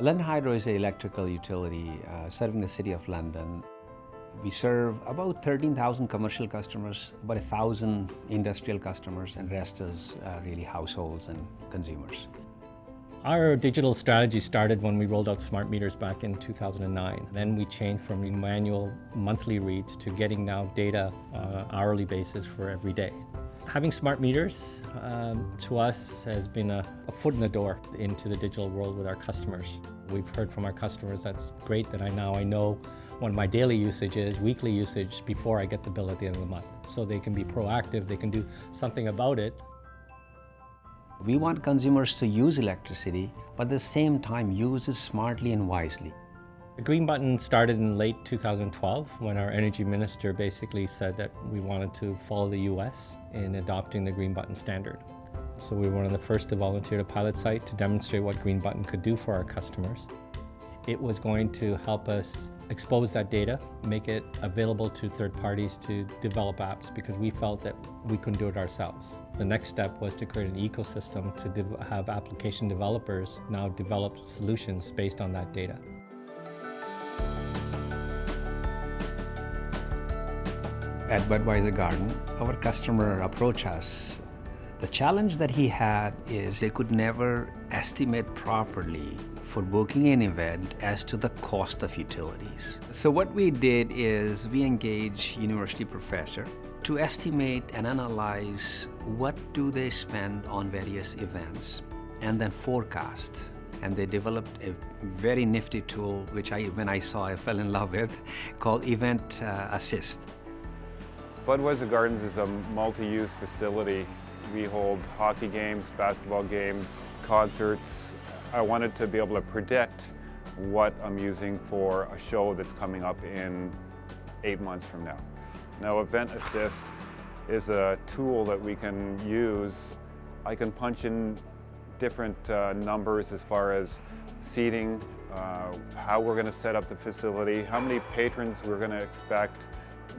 London Hydro is an electrical utility serving the City of London. We serve about 13,000 commercial customers, about 1,000 industrial customers, and rest is really households and consumers. Our digital strategy started when we rolled out smart meters back in 2009. Then we changed from manual monthly reads to getting now data hourly basis for every day. Having smart meters to us has been a foot in the door into the digital world with our customers. We've heard from our customers that's great that I know what my daily usage is, weekly usage, before I get the bill at the end of the month. So they can be proactive, they can do something about it. We want consumers to use electricity, but at the same time use it smartly and wisely. The green button started in late 2012 when our energy minister basically said that we wanted to follow the US in adopting the green button standard. So we were one of the first to volunteer at a pilot site to demonstrate what green button could do for our customers. It was going to help us expose that data, make it available to third parties to develop apps, because we felt that we couldn't do it ourselves. The next step was to create an ecosystem to have application developers now develop solutions based on that data. At Budweiser Garden, our customer approached us. The challenge that he had is they could never estimate properly for booking an event as to the cost of utilities. So what we did is we engaged university professor to estimate and analyze what do they spend on various events and then forecast. And they developed a very nifty tool, which when I saw, I fell in love with, called Event Assist. Budweiser Gardens is a multi-use facility. We hold hockey games, basketball games, concerts. I wanted to be able to predict what I'm using for a show that's coming up in 8 months from now. Now, Event Assist is a tool that we can use. I can punch in different numbers as far as seating, how we're going to set up the facility, how many patrons we're going to expect.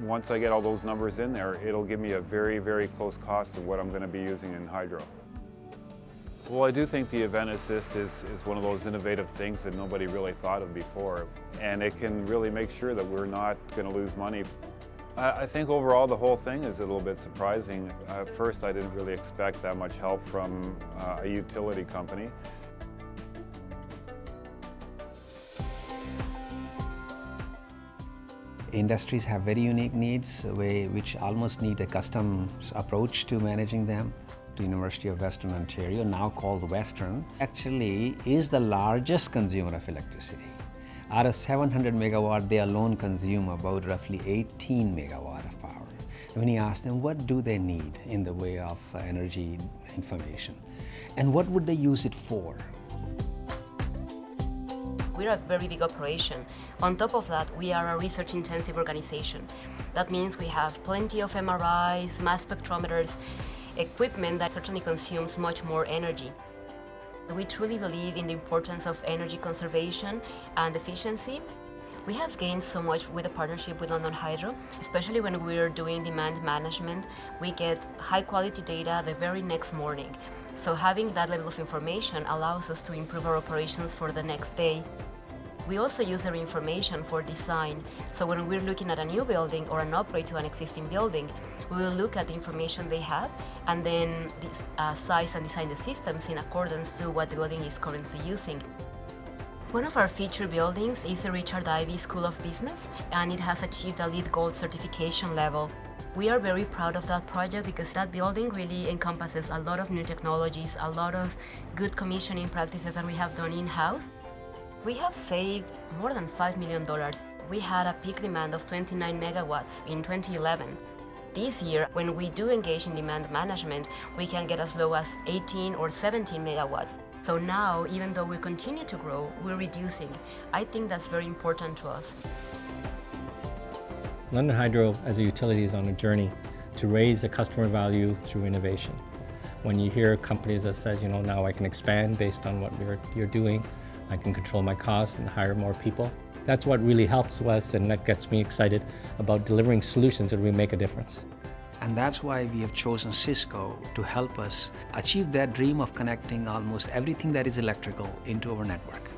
Once I get all those numbers in there, it'll give me a very, very close cost of what I'm going to be using in hydro. Well, I do think the Event Assist is one of those innovative things that nobody really thought of before, and it can really make sure that we're not going to lose money. I think overall the whole thing is a little bit surprising. At first I didn't really expect that much help from a utility company. Industries have very unique needs, which almost need a custom approach to managing them. The University of Western Ontario, now called Western, actually is the largest consumer of electricity. Out of 700 megawatt, they alone consume about roughly 18 megawatt of power. And when you ask them what do they need in the way of energy information, and what would they use it for? We're a very big operation. On top of that, we are a research-intensive organization. That means we have plenty of MRIs, mass spectrometers, equipment that certainly consumes much more energy. We truly believe in the importance of energy conservation and efficiency. We have gained so much with the partnership with London Hydro, especially when we're doing demand management. We get high-quality data the very next morning. So having that level of information allows us to improve our operations for the next day. We also use their information for design. So when we're looking at a new building or an upgrade to an existing building, we will look at the information they have and then size and design the systems in accordance to what the building is currently using. One of our feature buildings is the Richard Ivey School of Business, and it has achieved a LEED Gold certification level. We are very proud of that project because that building really encompasses a lot of new technologies, a lot of good commissioning practices that we have done in-house. We have saved more than $5 million. We had a peak demand of 29 megawatts in 2011. This year, when we do engage in demand management, we can get as low as 18 or 17 megawatts. So now, even though we continue to grow, we're reducing. I think that's very important to us. London Hydro as a utility is on a journey to raise the customer value through innovation. When you hear companies that says, now I can expand based on what you're doing, I can control my costs and hire more people. That's what really helps us, and that gets me excited about delivering solutions that really make a difference. And that's why we have chosen Cisco to help us achieve that dream of connecting almost everything that is electrical into our network.